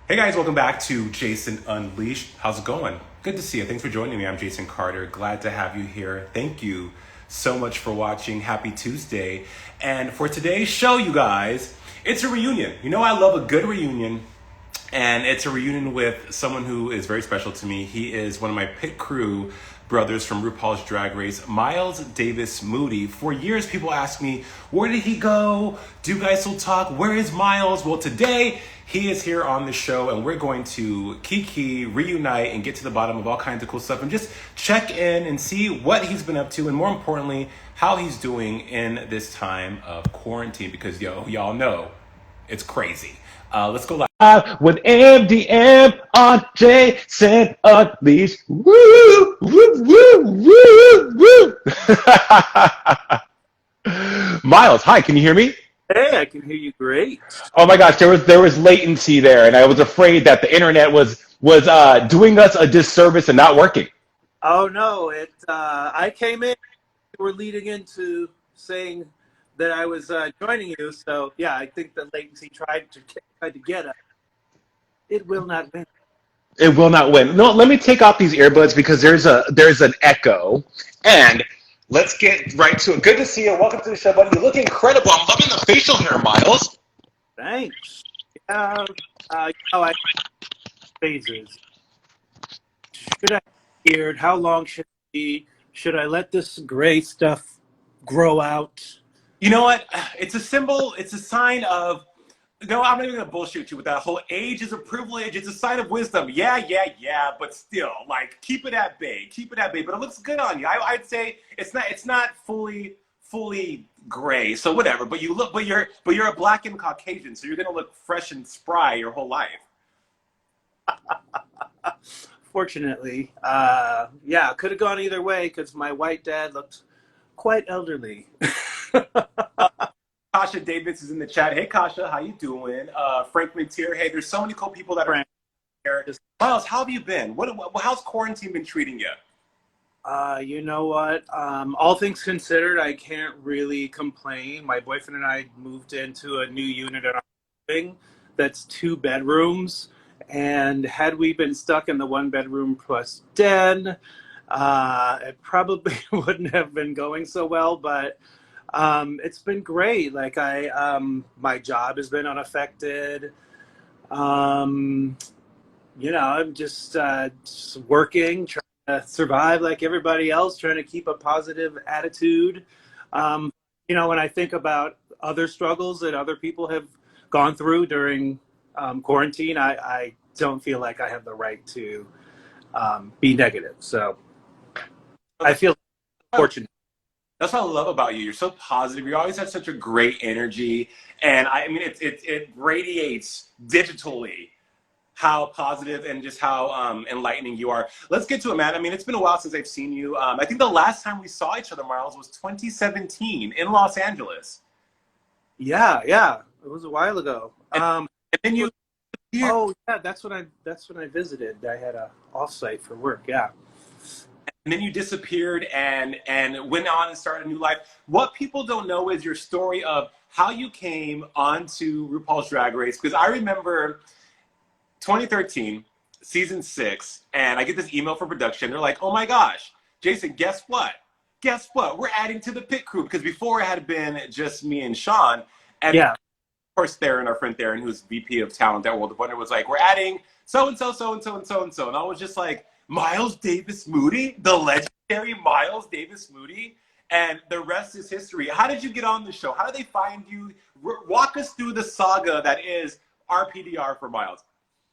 Hey guys, welcome back to Jason Unleashed. How's it going? Good to see you. Thanks for joining me. I'm Jason Carter. Glad to have you here. Thank you so much for watching. Happy Tuesday. And for today's show, you guys, it's a reunion. You know, I love a good reunion. And it's a reunion with someone who is very special to me. He is one of my pit crew brothers from RuPaul's Drag Race, Miles Davis Moody. For years, people ask me, where did he go? Do you guys still talk? Where is Miles? Well, today, he is here on the show, and we're going to kiki, reunite, and get to the bottom of all kinds of cool stuff, and just check in and see what he's been up to, and more importantly, how he's doing in this time of quarantine, because y'all know it's crazy. Let's go live with MDM on Jason Unleashed. Woo, woo, woo, woo, woo. Miles, hi, can you hear me? Hey, I can hear you great. Oh my gosh, there was latency there, and I was afraid that the internet was doing us a disservice and not working. Oh no, I came in. You were leading into saying that I was joining you, so yeah, I think the latency tried to get us. It will not win. It will not win. No, let me take off these earbuds because there's an echo. And let's get right to it. Good to see you. Welcome to the show, buddy. You look incredible. I'm loving the facial hair, Miles. Thanks. I phases. Should I be beard? How long should it be? Should I let this gray stuff grow out? You know what? It's a symbol. It's a sign of. No, I'm not even gonna bullshit you with that whole age is a privilege. It's a sign of wisdom. Yeah. But still, like, keep it at bay. Keep it at bay. But it looks good on you. I'd say it's not fully gray. So whatever. But you look. But you're a black and Caucasian. So you're gonna look fresh and spry your whole life. Fortunately, yeah, could have gone either way because my white dad looked quite elderly. Kasha Davis is in the chat. Hey Kasha, how you doing? Franklin's here. Hey, there's so many cool people that are here. Miles, how have you been? How's quarantine been treating you? You know what? All things considered, I can't really complain. My boyfriend and I moved into a new unit in our building that's 2 bedrooms. And had we been stuck in the 1 bedroom plus den, it probably wouldn't have been going so well. But it's been great. Like my job has been unaffected. I'm just working, trying to survive like everybody else, trying to keep a positive attitude. When I think about other struggles that other people have gone through during quarantine, I don't feel like I have the right to be negative. So I feel fortunate. That's what I love about you. You're so positive. You always have such a great energy, and I mean, it radiates digitally how positive and just how enlightening you are. Let's get to it, man. I mean, it's been a while since I've seen you. I think the last time we saw each other, Miles, was 2017 in Los Angeles. Yeah, it was a while ago. And then you. Oh yeah, that's when I visited. I had a offsite for work. Yeah. And then you disappeared and went on and started a new life. What people don't know is your story of how you came onto RuPaul's Drag Race. Because I remember 2013, season 6, and I get this email from production. They're like, oh my gosh, Jason, guess what? Guess what? We're adding to the pit crew. Because before it had been just me and Sean. And yeah. Of course, Theron, our friend Theron, who's VP of Talent at World of Wonder, was like, we're adding so-and-so, so-and-so, and so-and-so. And I was just like, Miles Davis Moody, the legendary Miles Davis Moody, and the rest is history. How did you get on the show? How did they find you? Walk us through the saga that is RPDR for Miles.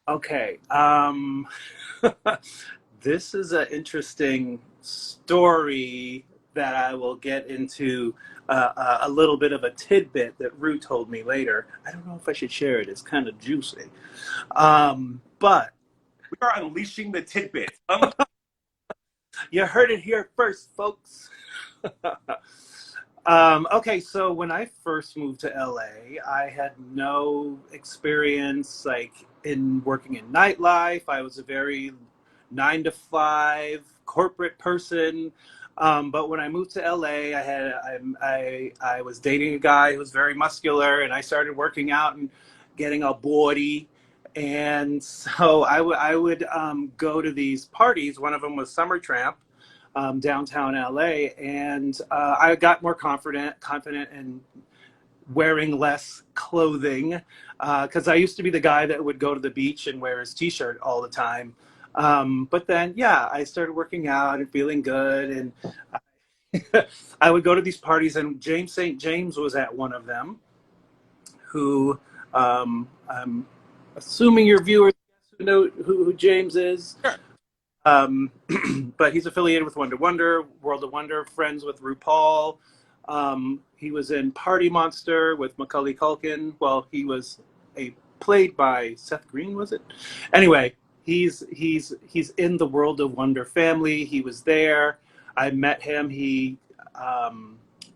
Okay. This is an interesting story that I will get into a little bit of a tidbit that Rue told me later. I don't know if I should share it. It's kind of juicy. But we are unleashing the tidbits. You heard it here first, folks. Okay, so when I first moved to LA, I had no experience in working in nightlife. I was a very 9-to-5 corporate person. But when I moved to LA, I was dating a guy who was very muscular, and I started working out and getting a body. And so I would go to these parties. One of them was Summer Tramp, downtown LA, and I got more confident in wearing less clothing because I used to be the guy that would go to the beach and wear his t-shirt all the time. But then, yeah, I started working out and feeling good, and I would go to these parties, and James St. James was at one of them, who I'm assuming your viewers know who James is. Sure. Um, but he's affiliated with Wonder Wonder, World of Wonder, friends with RuPaul. He was in Party Monster with Macaulay Culkin. Well, he was played by Seth Green, was it? Anyway, he's in the World of Wonder family. He was there. I met him. He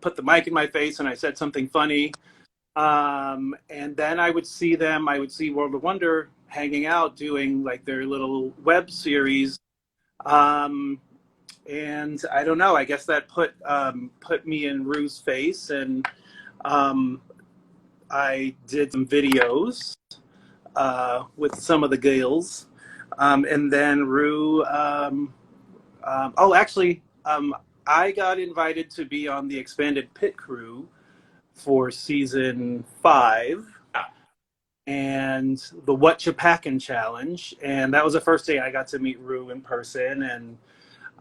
put the mic in my face, and I said something funny. And then I would see them. I would see World of Wonder hanging out, doing like their little web series. Um, and I don't know. I guess that put me in Rue's face, and um, I did some videos with some of the girls, and then Rue. Oh, actually, I got invited to be on the expanded pit crew for season 5 and the What You Packin' challenge, and that was the first day I got to meet Rue in person, and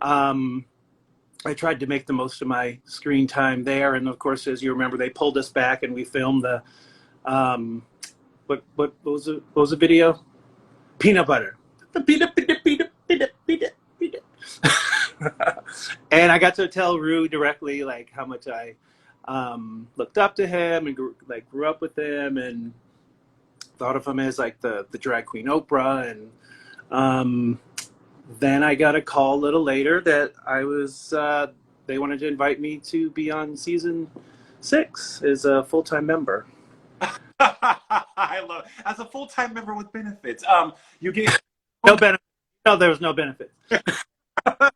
I tried to make the most of my screen time there. And of course, as you remember, they pulled us back and we filmed the what was the video? Peanut butter. The peanut. And I got to tell Rue directly like how much I looked up to him and grew up with him and thought of him as like the drag queen Oprah. And then I got a call a little later that they wanted to invite me to be on season 6 as a full-time member. I love it. As a full-time member with benefits. You get no benefits. No, there was no benefits. I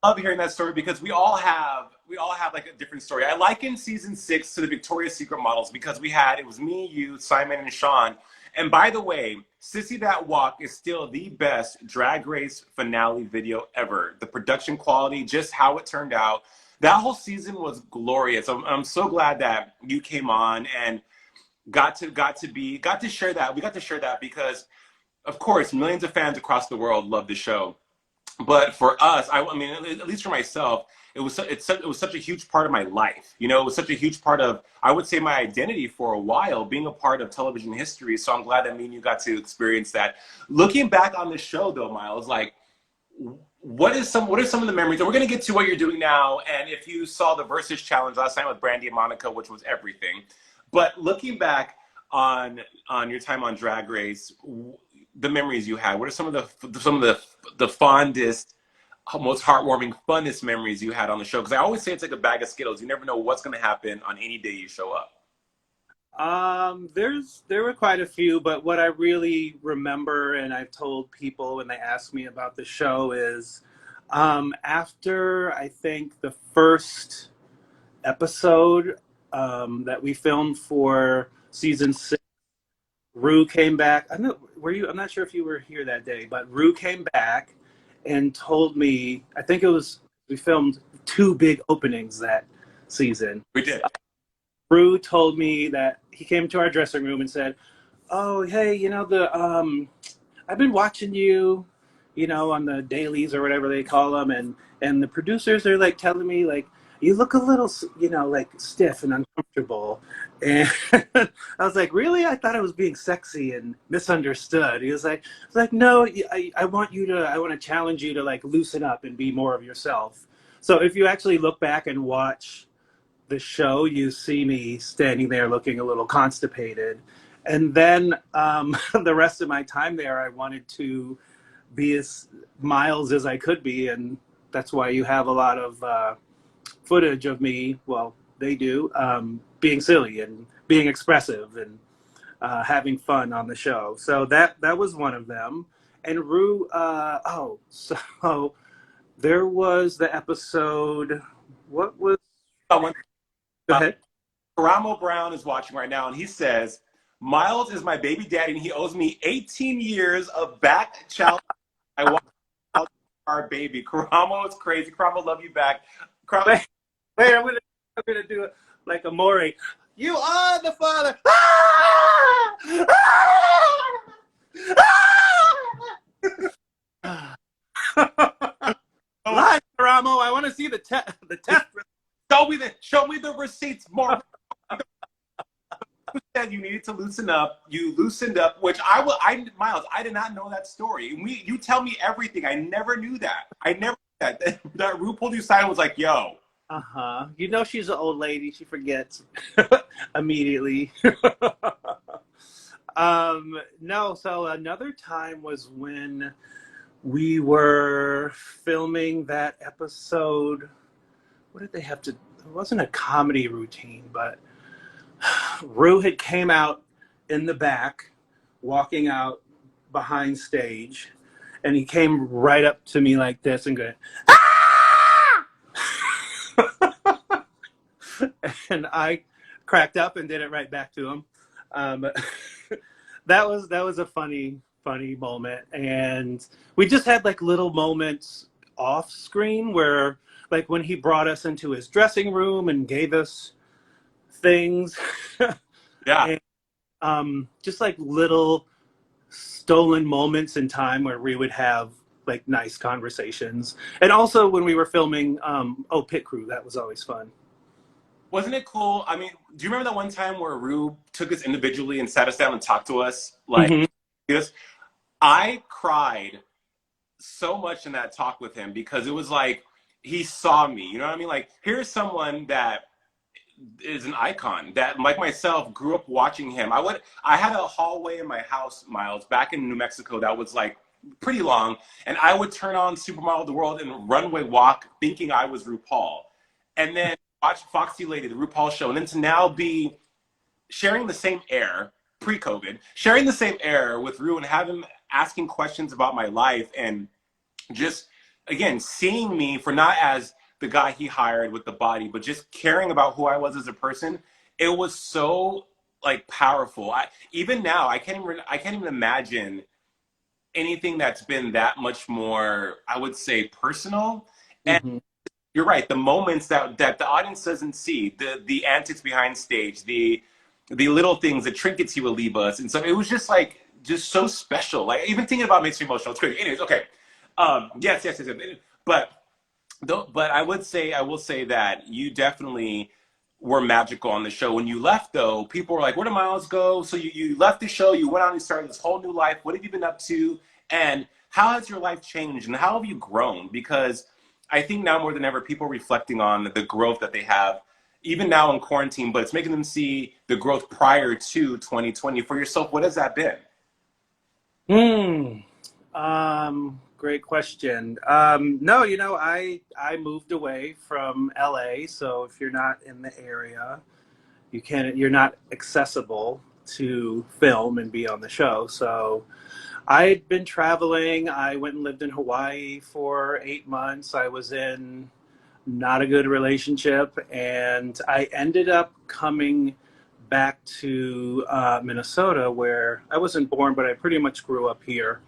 love hearing that story because we all have like a different story. I liken season 6 to the Victoria's Secret models because it was me, you, Simon, and Sean. And by the way, Sissy That Walk is still the best Drag Race finale video ever. The production quality, just how it turned out. That whole season was glorious. I'm so glad that you came on and got to share that. We got to share that because, of course, millions of fans across the world love the show. But for us, I mean, at least for myself, it was such a huge part of my life. You know, it was such a huge part of, I would say, my identity for a while, being a part of television history. So I'm glad that me and you got to experience that. Looking back on the show, though, Miles, like, what are some of the memories? And we're gonna get to what you're doing now. And if you saw the Versus Challenge last night with Brandy and Monica, which was everything. But looking back on your time on Drag Race, the memories you had. What are some of the fondest, most heartwarming, funnest memories you had on the show? Because I always say it's like a bag of Skittles. You never know what's going to happen on any day you show up. There were quite a few, but what I really remember, and I've told people when they ask me about the show, is after I think the first episode that we filmed for season 6, Rue came back. I'm not sure if you were here that day, but Rue came back and told me, I think we filmed 2 big openings that season. We did. Rue told me that he came to our dressing room and said, "Oh, hey, I've been watching you, on the dailies or whatever they call them, and the producers are like telling me like you look a little, like stiff and uncomfortable." And I was like, "Really? I thought I was being sexy and misunderstood." He was like, "No, I want to challenge you to like loosen up and be more of yourself." So if you actually look back and watch the show, you see me standing there looking a little constipated. And then the rest of my time there, I wanted to be as Miles as I could be, and that's why you have a lot of footage of me. Well, they do. Being silly and being expressive and having fun on the show. So that was one of them. And Rue, so there was the episode, what was... Go ahead. Karamo Brown is watching right now, and he says, Miles is my baby daddy, and he owes me 18 years of back child. I want our baby. Karamo is crazy. Karamo, love you back. Karamo, Wait, wait, I'm gonna do it like a Maury. You are the father. Lie, Ramo. I want to see the test. show me the receipts, more. You said you needed to loosen up. You loosened up, which Miles, I did not know that story. You tell me everything. I never knew that. I never knew that. That RuPaul you signed was like, yo. Uh-huh. You know she's an old lady. She forgets immediately. No, so another time was when we were filming that episode. What did they have to? It wasn't a comedy routine, but Rue had came out in the back, walking out behind stage, and he came right up to me like this and going, ah! And I cracked up and did it right back to him. That was a funny moment, and we just had like little moments off screen where, like, when he brought us into his dressing room and gave us things. Yeah. And just like little stolen moments in time where we would have like nice conversations. And also when we were filming Pit Crew, that was always fun. Wasn't it cool? I mean, do you remember that one time where Rue took us individually and sat us down and talked to us? Like, this? I cried so much in that talk with him because it was like he saw me. You know what I mean? Like, here's someone that is an icon that, like myself, grew up watching him. I had a hallway in my house, Miles, back in New Mexico that was like pretty long, and I would turn on Supermodel of the World and runway walk thinking I was RuPaul, and then watch Foxy Lady, the RuPaul show, and then to now be sharing the same air, pre-COVID, sharing the same air with Ru and have him asking questions about my life and just, again, seeing me for not as the guy he hired with the body, but just caring about who I was as a person. It was so like powerful. Even now, I can't even imagine anything that's been that much more, I would say, personal. And you're right, the moments that the audience doesn't see, the antics behind stage, the little things, the trinkets he would leave us, and so it was just like so special. Like, even thinking about it makes me emotional. It's crazy. Anyways, okay. Yes. But I will say that you definitely were magical on the show. When you left, though, people were like, where did Miles go? So you left the show, you went out and started this whole new life. What have you been up to? And how has your life changed? And how have you grown? Because I think now more than ever, people are reflecting on the growth that they have, even now in quarantine, but it's making them see the growth prior to 2020. For yourself, what has that been? Great question. No, I moved away from LA, so if you're not in the area, you're not accessible to film and be on the show. So I'd been traveling. I went and lived in Hawaii for 8 months. I was in not a good relationship, and I ended up coming back to Minnesota, where I wasn't born, but I pretty much grew up here.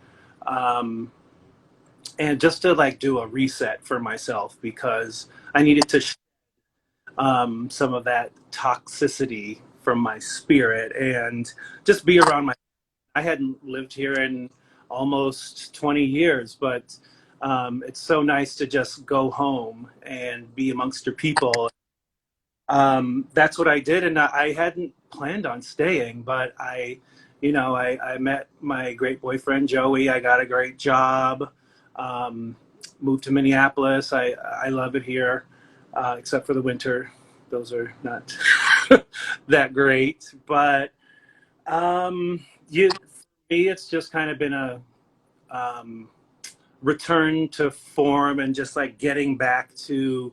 And just to like do a reset for myself, because I needed to some of that toxicity from my spirit and just be around I hadn't lived here in almost 20 years, but it's so nice to just go home and be amongst your people. That's what I did, and I hadn't planned on staying, but I met my great boyfriend Joey. I got a great job. Moved to Minneapolis. I love it here, except for the winter. Those are not that great. But for me, it's just kind of been a return to form and just like getting back to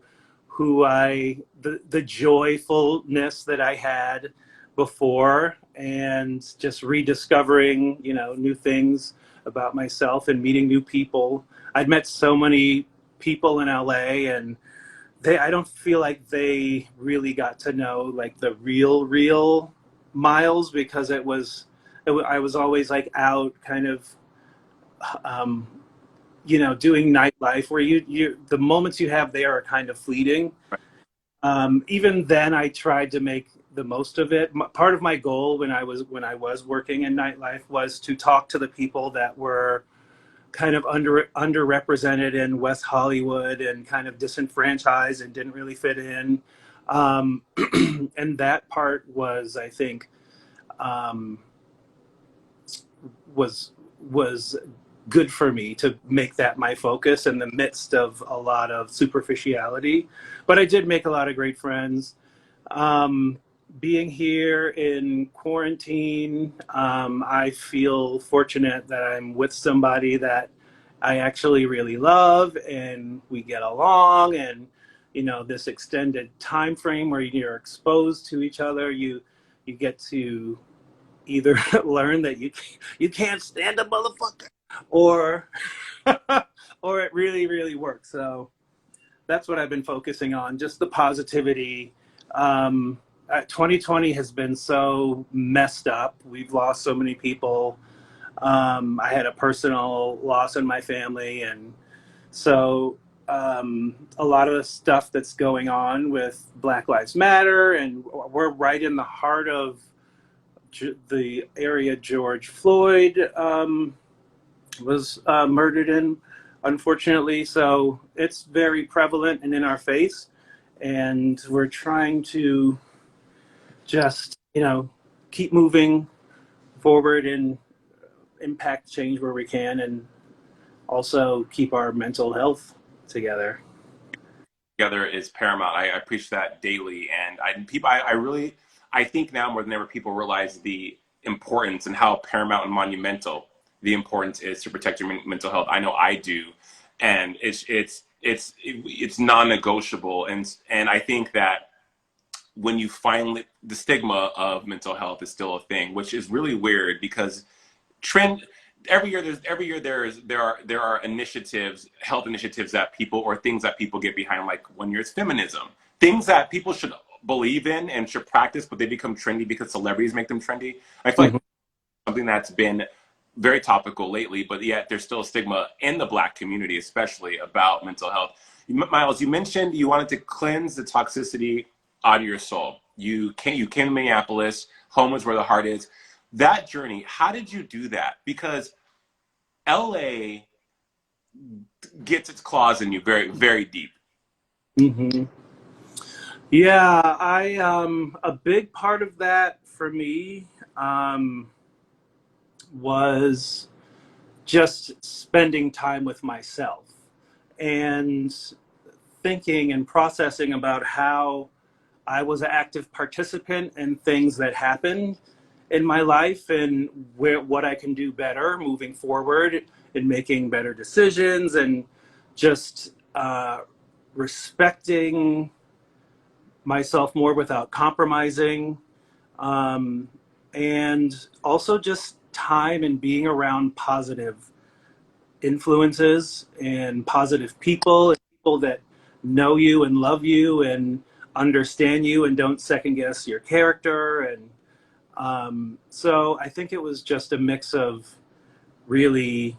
the joyfulness that I had before, and just rediscovering, new things about myself and meeting new people. I'd met so many people in LA, and I don't feel like they really got to know like the real miles because I was always like out kind of, um, doing nightlife where the moments you have there are kind of fleeting. Even then, I tried to make the most of it. Part of my goal when I was working in nightlife was to talk to the people that were kind of underrepresented in West Hollywood and kind of disenfranchised and didn't really fit in. Um, and that part was, I think, um, was good for me to make that my focus in the midst of a lot of superficiality. But I did make a lot of great friends. Um, Being here in quarantine, I feel fortunate that I'm with somebody that I actually really love and we get along. And this extended time frame where you're exposed to each other, you get to either learn that you can't stand a motherfucker, or or it really really works. So that's what I've been focusing on, just the positivity. 2020 has been so messed up. We've lost so many people. I had a personal loss in my family, and so a lot of the stuff that's going on with Black Lives Matter, and we're right in the heart of the area George Floyd was murdered in, unfortunately. So it's very prevalent and in our face. And we're trying to just, keep moving forward and impact change where we can, and also keep our mental health together. Together is paramount. I preach that daily, and I really, I think now more than ever, people realize the importance and how paramount and monumental the importance is to protect your mental health. I know I do, and it's non-negotiable, and I think that when you finally, the stigma of mental health is still a thing, which is really weird because trend there are initiatives, health initiatives that people, or things that people get behind, like one year's feminism, things that people should believe in and should practice, but they become trendy because celebrities make them trendy. I feel like something that's been very topical lately, but yet there's still a stigma in the Black community, especially about mental health. Miles, you mentioned you wanted to cleanse the toxicity out of your soul. You came to Minneapolis. Home is where the heart is. That journey, how did you do that? Because LA gets its claws in you very, very deep. Mm-hmm. Yeah, a big part of that for me was just spending time with myself and thinking and processing about how I was an active participant in things that happened in my life, and what I can do better moving forward in making better decisions, and just respecting myself more without compromising, um, and also just time and being around positive influences and positive people, and people that know you and love you and understand you and don't second guess your character. And so I think it was just a mix of really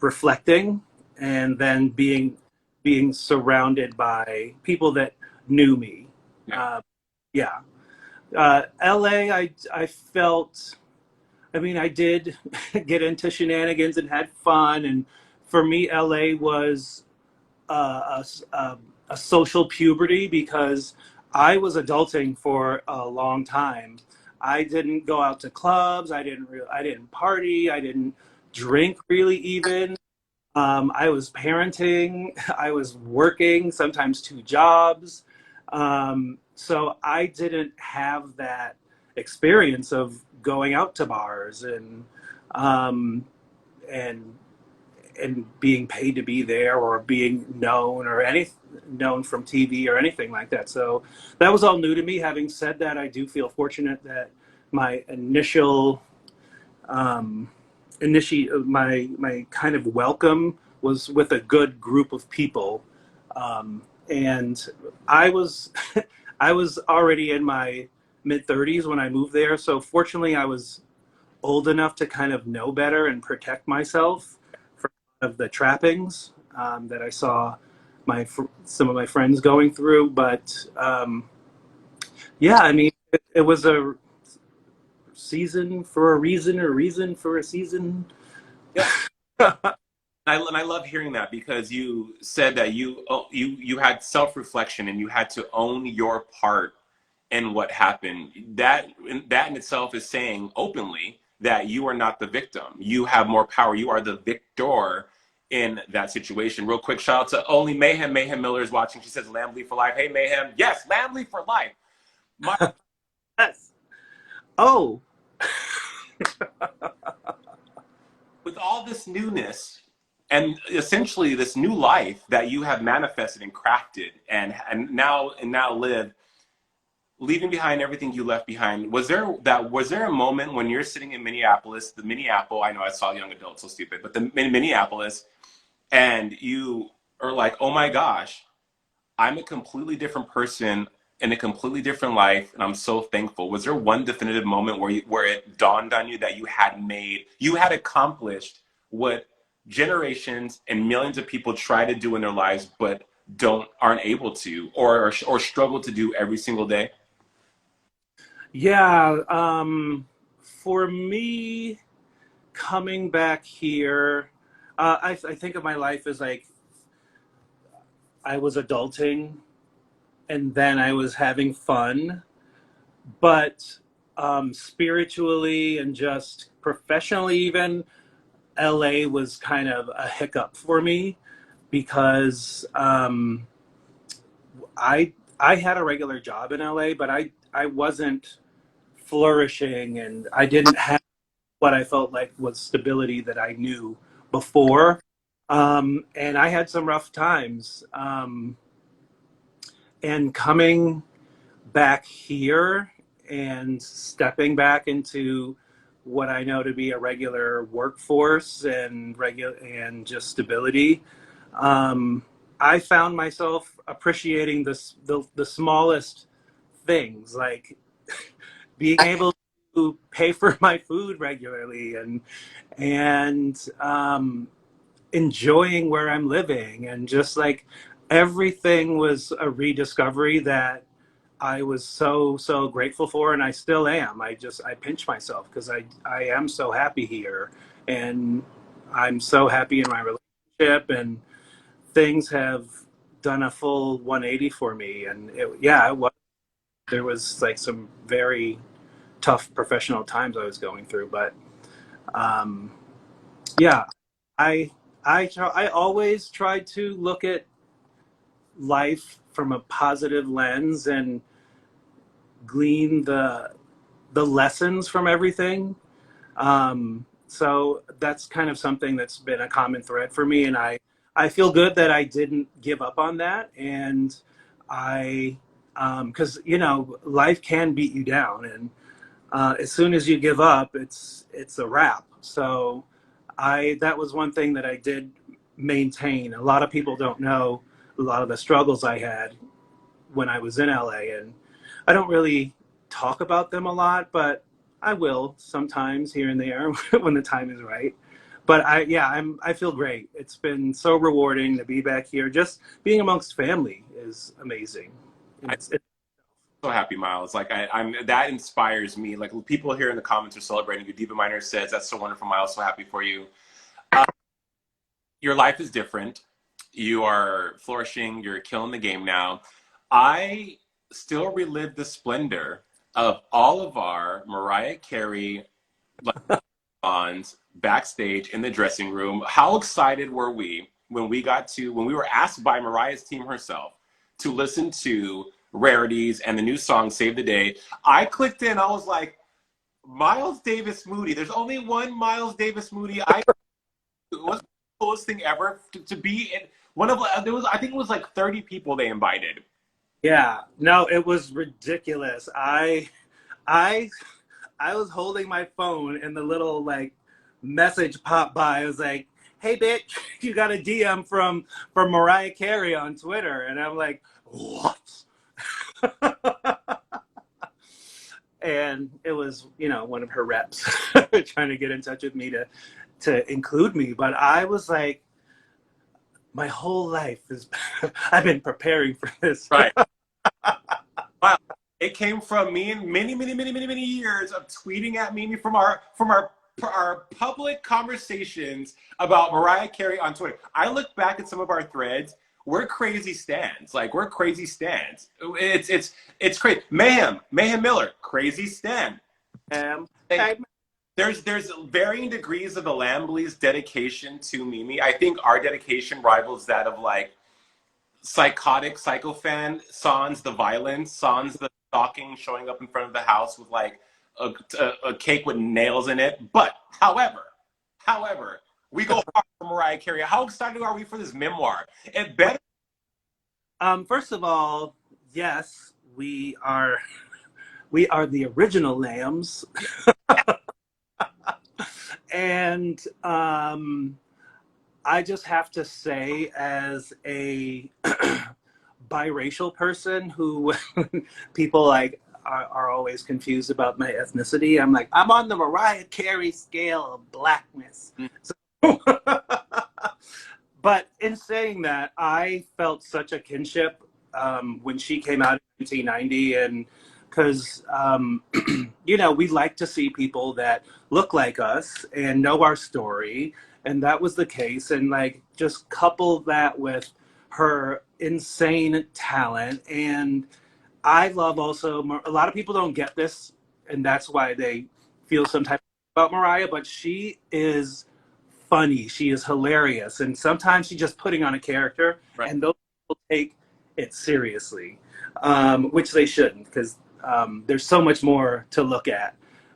reflecting, and then being surrounded by people that knew me. Yeah. Yeah. LA, I felt, I mean, I did get into shenanigans and had fun. And for me, LA was a social puberty because I was adulting for a long time. I didn't go out to clubs. I didn't party. I didn't drink really even. I was parenting. I was working, sometimes two jobs. So I didn't have that experience of going out to bars um, and being paid to be there, or being known from TV or anything like that. So that was all new to me. Having said that, I do feel fortunate that my initial my kind of welcome was with a good group of people, and I was I was already in my mid-30s when I moved there. So fortunately, I was old enough to kind of know better and protect myself from of the trappings that I saw some of my friends going through. But yeah, I mean, it was a season for a reason, or reason for a season. Yeah. And I love hearing that because you said that you had self-reflection and you had to own your part in what happened. That in itself is saying openly that you are not the victim. You have more power. You are the victor in that situation. Real quick, shout out to Only Mayhem. Mayhem Miller is watching. She says Lamb Leaf for life. Hey Mayhem. Yes, Lamb Leaf for life. My Yes. Oh, with all this newness and essentially this new life that you have manifested and crafted and now live, leaving behind everything you left behind, was there a moment when you're sitting in Minneapolis, the Minneapolis, I know I saw young adults, so stupid, but in Minneapolis, and you are like, oh my gosh, I'm a completely different person in a completely different life, and I'm so thankful. Was there one definitive moment where it dawned on you that you had accomplished what generations and millions of people try to do in their lives, but aren't able to, or struggle to do every single day? yeah. For me, coming back here, I think of my life as like I was adulting and then I was having fun, but spiritually and just professionally, even LA was kind of a hiccup for me because I had a regular job in LA, but I wasn't flourishing and I didn't have what I felt like was stability that I knew before. And I had some rough times. And coming back here and stepping back into what I know to be a regular workforce and just stability, um, I found myself appreciating the smallest things, like being able to pay for my food regularly and enjoying where I'm living, and just like everything was a rediscovery that I was so grateful for, and I still am. I pinch myself because I am so happy here, and I'm so happy in my relationship, and things have done a full 180 for me. And yeah, there was like some very tough professional times I was going through, but um, yeah, I I always try to look at life from a positive lens and glean the lessons from everything. So that's kind of something that's been a common thread for me, and I feel good that I didn't give up on that, and I because life can beat you down, and as soon as you give up, it's a wrap. So that was one thing that I did maintain. A lot of people don't know a lot of the struggles I had when I was in LA, and I don't really talk about them a lot, but I will sometimes here and there when the time is right. But I feel great. It's been so rewarding to be back here. Just being amongst family is amazing. It's So happy, Miles. Like I'm that inspires me. Like people here in the comments are celebrating you. Diva Miner says that's so wonderful, Miles. So happy for you. Uh, your life is different. You are flourishing. You're killing the game now. I still relive the splendor of all of our Mariah Carey bonds backstage in the dressing room. How excited were we when we were asked by Mariah's team herself to listen to Rarities and the new song Save the Day? I clicked in, I was like, Miles Davis Moody. There's only one Miles Davis Moody. It was the coolest thing ever to be in one of there was I think it was like 30 people they invited. Yeah, no, it was ridiculous. I I was holding my phone and the little like message popped by. It was like, "Hey, bitch, you got a DM from Mariah Carey on Twitter," and I'm like, "What?" And it was, one of her reps trying to get in touch with me to include me. But I was like, my whole life is I've been preparing for this. Right. Wow. It came from me and many, many, many, many, many years of tweeting at Mimi from our public conversations about Mariah Carey on Twitter. I look back at some of our threads. We're crazy stands. Like we're crazy stands. It's crazy. Mayhem Miller, crazy stand. Like, I, there's varying degrees of the Lambleys' dedication to Mimi. I think our dedication rivals that of like psychotic psychofan sans the violence, sans the stalking, showing up in front of the house with like a cake with nails in it. But however, we go hard for Mariah Carey. How excited are we for this memoir? It better. first of all, yes, we are the original lambs. And I just have to say, as a biracial person who people like are always confused about my ethnicity, I'm like, I'm on the Mariah Carey scale of blackness. So, but in saying that, I felt such a kinship when she came out in 1990, and because we like to see people that look like us and know our story, and that was the case. And like, just couple that with her insane talent. And I love also, a lot of people don't get this, and that's why they feel some type about Mariah, but she is funny, she is hilarious, and sometimes she's just putting on a character, Right. and those people take it seriously, which they shouldn't, because there's so much more to look at.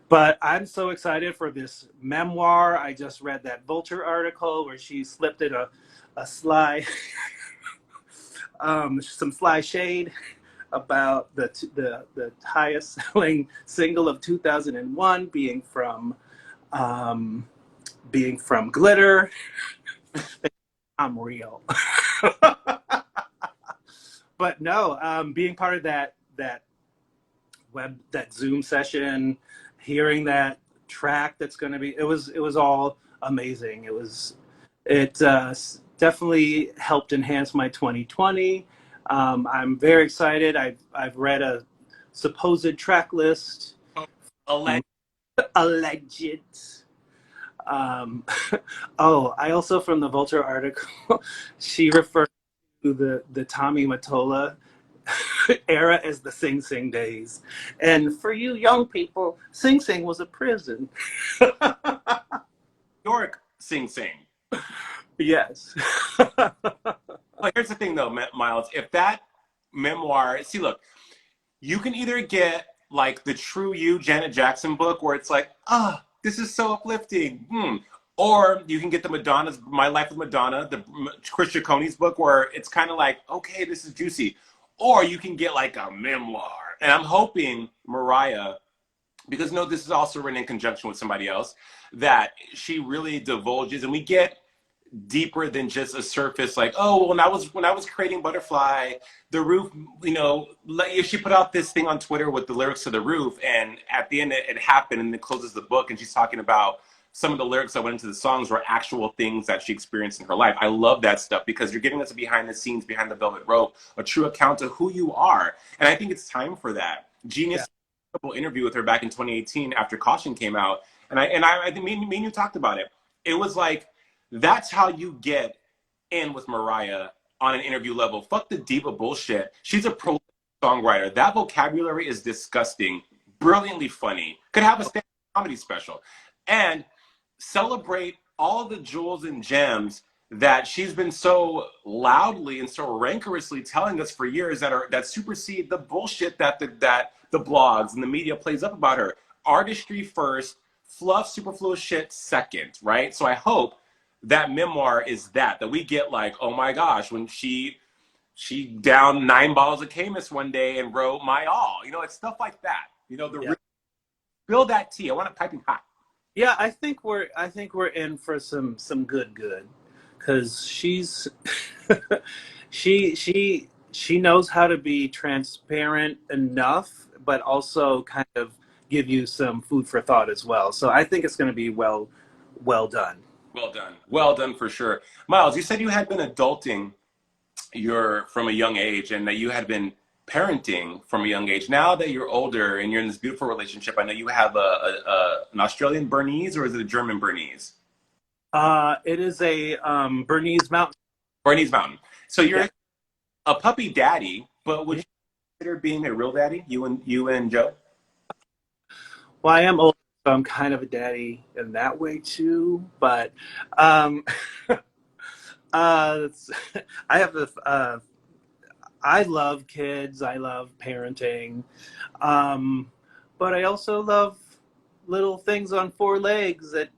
But I'm so excited for this memoir. I just read that Vulture article where she slipped in a sly, some sly shade about the highest selling single of 2001 being from Glitter. I'm real. But no, being part of that Zoom session, hearing that track that's going to be, it was all amazing. It definitely helped enhance my 2020. I'm very excited. I've read a supposed track list. Alleged. Alleged. Um, oh, I also, from the Vulture article, she referred to the Tommy Mottola era as the Sing Sing days. And for you young people, Sing Sing was a prison. York Sing Sing. Yes. But here's the thing though, Miles. If that memoir, see, look, you can either get like the True You Janet Jackson book where it's like, this is so uplifting. Or you can get the Madonna's My Life with Madonna, the Chris Cicconi's book where it's kind of like, okay, this is juicy. Or you can get like a memoir. And I'm hoping Mariah, because no, this is also written in conjunction with somebody else, that she really divulges and we get deeper than just a surface like, oh, when I was creating Butterfly, the roof, she put out this thing on Twitter with the lyrics to the roof, and at the end it happened, and it closes the book and she's talking about some of the lyrics that went into the songs were actual things that she experienced in her life. I love that stuff because you're giving us a behind the scenes, behind the velvet rope, a true account of who you are. And I think it's time for that. Genius, yeah. Interview with her back in 2018 after Caution came out. And I think me and you talked about it. It was like, that's how you get in with Mariah on an interview level. Fuck the diva bullshit. She's a prolific songwriter. That vocabulary is disgusting, brilliantly funny. Could have a stand-up comedy special. And celebrate all the jewels and gems that she's been so loudly and so rancorously telling us for years that supersede the bullshit that the blogs and the media plays up about her. Artistry first, fluff, superfluous shit second, right? So I hope that memoir is that we get like, oh my gosh, when she downed 9 bottles of Camus one day and wrote My All. It's stuff like that. Spill that tea. I want it piping hot. Yeah, I think we're in for some good, because she's she knows how to be transparent enough, but also kind of give you some food for thought as well. So I think it's going to be well done. Well done. Well done for sure. Miles, you said you had been adulting your from a young age and that you had been parenting from a young age. Now that you're older and you're in this beautiful relationship, I know you have an Australian Bernese, or is it a German Bernese? It is a Bernese Mountain. Bernese Mountain. So Yeah. you're a puppy daddy, but would you consider being a real daddy? You and Joe? Well, I am old, so I'm kind of a daddy in that way too. But um, it's- I have the I love kids. I love parenting. Um, but I also love little things on four legs that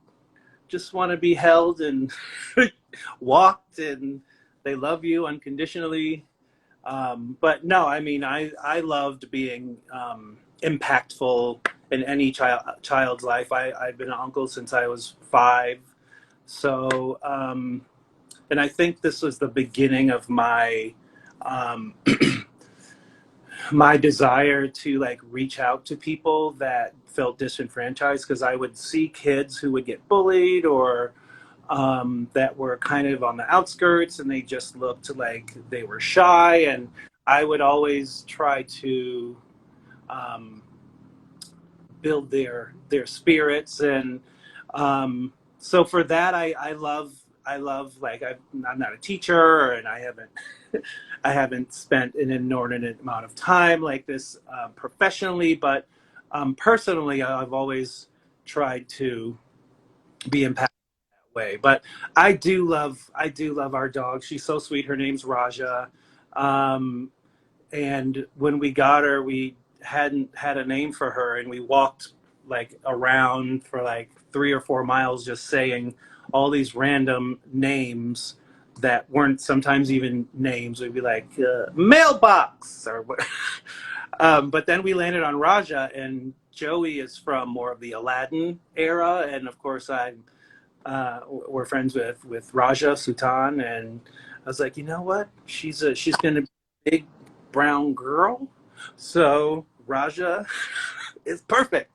just want to be held and walked, and they love you unconditionally. But no, I mean, I loved being impactful in any child's life. I've been an uncle since I was 5. So, and I think this was the beginning of um, my desire to like reach out to people that felt disenfranchised, because I would see kids who would get bullied or that were kind of on the outskirts, and they just looked like they were shy, and I would always try to um, build their spirits. And so for that, I love like I'm not a teacher, and I haven't I haven't spent an inordinate amount of time like this professionally, but personally, I've always tried to be impactful way. But I do love our dog. She's so sweet. Her name's Raja. Um, and when we got her, we hadn't had a name for her, and we walked like around for like 3 or 4 miles just saying all these random names that weren't sometimes even names. We'd be like mailbox or what. But then we landed on Raja, and Joey is from more of the Aladdin era, and of course we're friends with Raja Sultan, and I was like, you know what? She's gonna be a big brown girl, so Raja is perfect.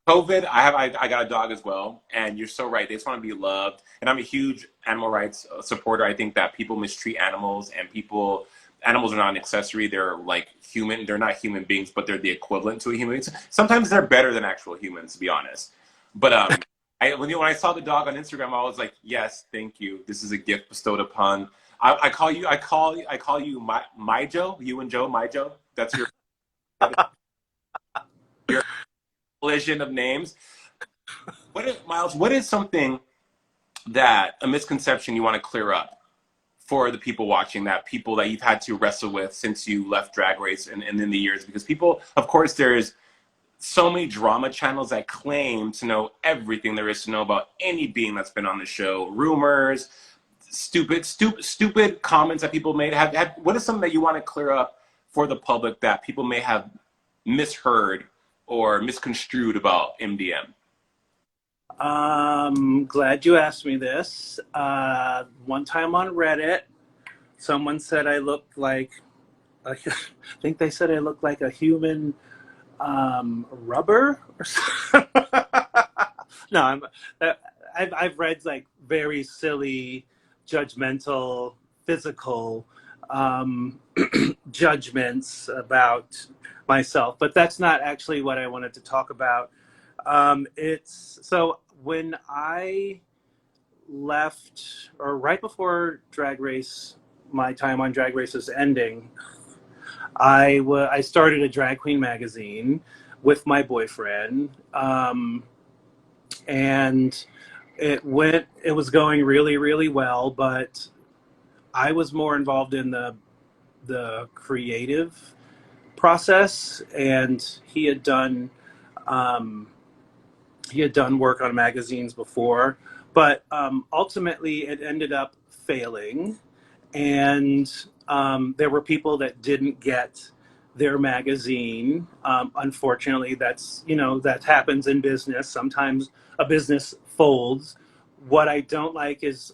COVID, I got a dog as well, and you're so right. They just want to be loved, and I'm a huge animal rights supporter. I think that people mistreat animals, and animals are not an accessory. They're like human. They're not human beings, but they're the equivalent to a human being. Sometimes they're better than actual humans, to be honest. But when I saw the dog on Instagram, I was like, yes, thank you. This is a gift bestowed upon. I call you my Joe. You and Joe, my Joe. That's your collision of names. Miles? What is something that a misconception you want to clear up for the people watching, that people that you've had to wrestle with since you left Drag Race and in the years? Because people, of course, there's so many drama channels that claim to know everything there is to know about any being that's been on the show. Rumors, stupid comments that people made. What is something that you want to clear up for the public that people may have misheard or misconstrued about MDM? Glad you asked me this. One time on Reddit, someone said I looked like, I think they said I looked like a human rubber or something. No, I've read like very silly, judgmental, physical judgments about myself, but that's not actually what I wanted to talk about. It's so when I left, or right before Drag Race, my time on Drag Race was ending, I started a drag queen magazine with my boyfriend, and it was going really, really well, but I was more involved in the creative process, and um, he had done work on magazines before, but ultimately it ended up failing, and there were people that didn't get their magazine. Unfortunately, that happens in business. Sometimes a business folds. What I don't like is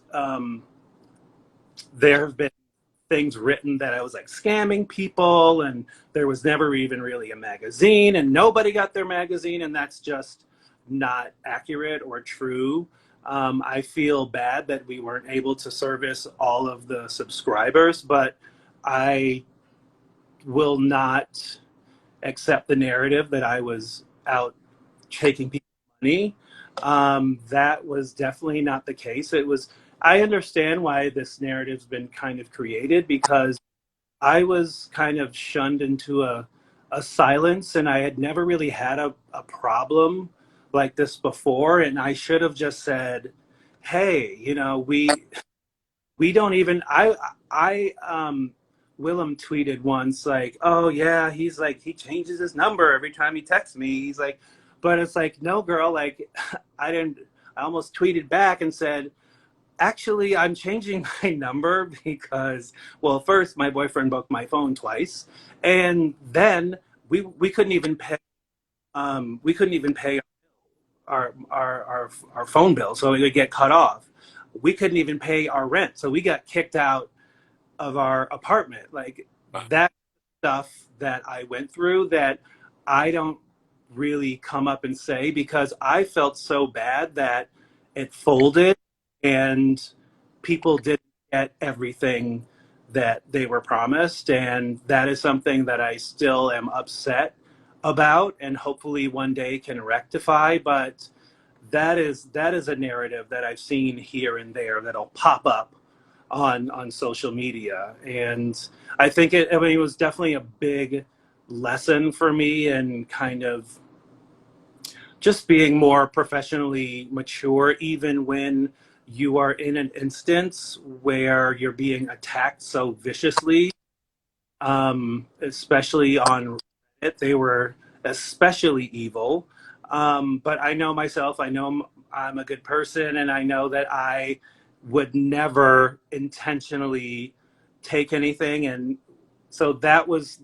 there have been things written that I was like scamming people, and there was never even really a magazine, and nobody got their magazine, and that's just not accurate or true. I feel bad that we weren't able to service all of the subscribers, but I will not accept the narrative that I was out taking people's money. That was definitely not the case. It was. I understand why this narrative's been kind of created, because I was kind of shunned into a silence, and I had never really had a problem like this before. And I should have just said, "Hey, we don't even." Willem tweeted once like, "Oh yeah, he's like he changes his number every time he texts me." He's like, but it's like, no, girl, like I didn't. I almost tweeted back and said, actually, I'm changing my number because, well, first my boyfriend broke my phone twice, and then we couldn't even pay our phone bill, so it would get cut off. We couldn't even pay our rent, so we got kicked out of our apartment. Like, that stuff that I went through that I don't really come up and say, because I felt so bad that it folded and people didn't get everything that they were promised. And that is something that I still am upset about, and hopefully one day can rectify. But that is a narrative that I've seen here and there that'll pop up on social media. And I think it was definitely a big lesson for me, and kind of just being more professionally mature, even when you are in an instance where you're being attacked so viciously, especially on Reddit. They were especially evil. But I know myself, I know I'm a good person, and I know that I would never intentionally take anything. And so that was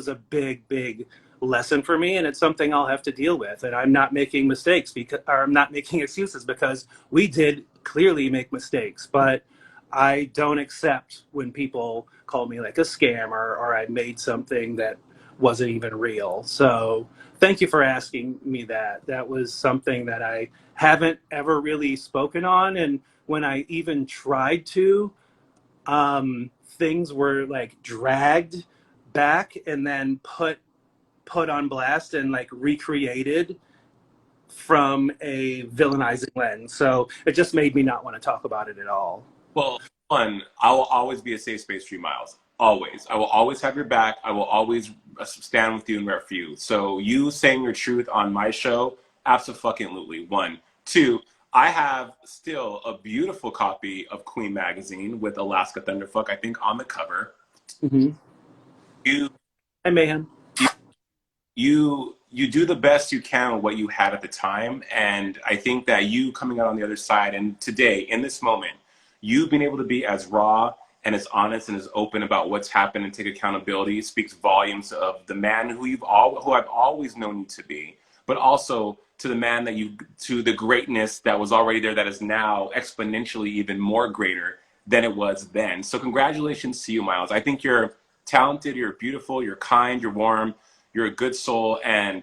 a big lesson for me, and it's something I'll have to deal with. And I'm not making mistakes because, or I'm not making excuses, because we did clearly make mistakes. But I don't accept when people call me like a scammer, or I made something that wasn't even real. So thank you for asking me that. That was something that I haven't ever really spoken on. And when I even tried to, things were like dragged back and then put on blast and like recreated from a villainizing lens. So it just made me not want to talk about it at all. Well, one, I will always be a safe space for you, Miles. Always. I will always have your back. I will always stand with you and rep for you. So you saying your truth on my show, absolutely. One. Two, I have still a beautiful copy of Queen Magazine with Alaska Thunderfuck, I think, on the cover. Mm-hmm. You, Hi, Mayhem. you do the best you can with what you had at the time, and I think that you coming out on the other side, and today in this moment, you've been able to be as raw and as honest and as open about what's happened and take accountability speaks volumes of the man who I've always known you to be, but also to the man to the greatness that was already there, that is now exponentially even more greater than it was then. So congratulations to you, Miles. I think you're talented, you're beautiful, you're kind, you're warm, you're a good soul, and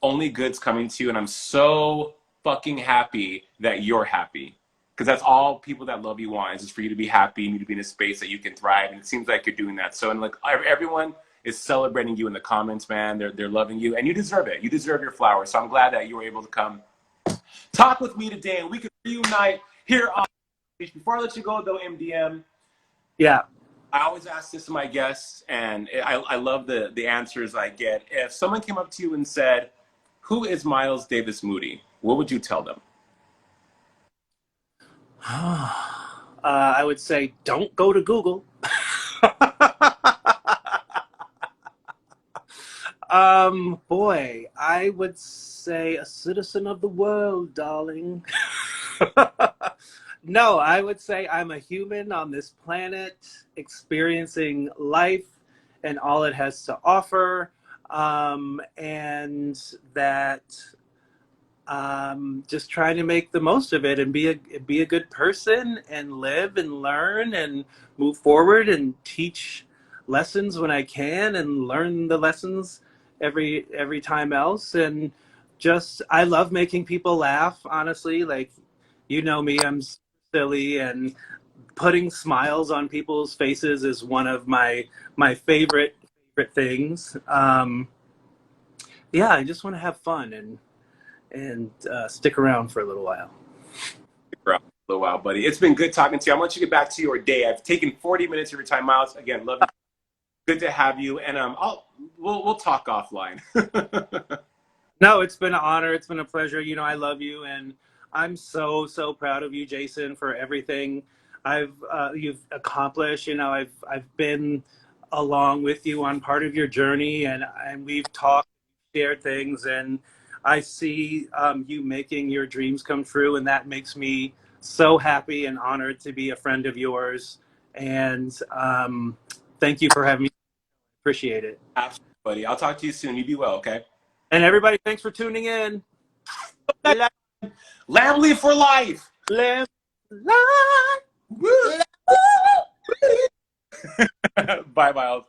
only good's coming to you. And I'm so fucking happy that you're happy, because that's all people that love you want, is just for you to be happy, you to be in a space that you can thrive. And it seems like you're doing that. So, and like everyone is celebrating you in the comments, man. They're loving you, and you deserve it. You deserve your flowers. So I'm glad that you were able to come talk with me today, and we could reunite here on. Before I let you go, though, MDM. Yeah. I always ask this to my guests, and I love the answers I get. If someone came up to you and said, "Who is Miles Davis Moody?" what would you tell them? I would say, don't go to Google. Boy, I would say a citizen of the world, darling. No, I would say I'm a human on this planet experiencing life and all it has to offer. And that just trying to make the most of it and be a good person and live and learn and move forward and teach lessons when I can and learn the lessons every time else. And just I love making people laugh, honestly. Like, you know me, I'm silly, and putting smiles on people's faces is one of my favorite things. Yeah, I just want to have fun and stick around for a little while. For a little while, buddy. It's been good talking to you. I want you to get back to your day. I've taken 40 minutes of your time, Miles. Again, love you. Good to have you, and we'll talk offline. No, it's been an honor. It's been a pleasure. You know, I love you, and I'm so proud of you, Jason, for everything you've accomplished. You know, I've been along with you on part of your journey, and we've talked, shared things, and I see you making your dreams come true, and that makes me so happy and honored to be a friend of yours. And thank you for having me. Appreciate it. Absolutely, buddy. I'll talk to you soon. You be well, okay? And everybody, thanks for tuning in. Lamley for life. Live life. Bye, Miles.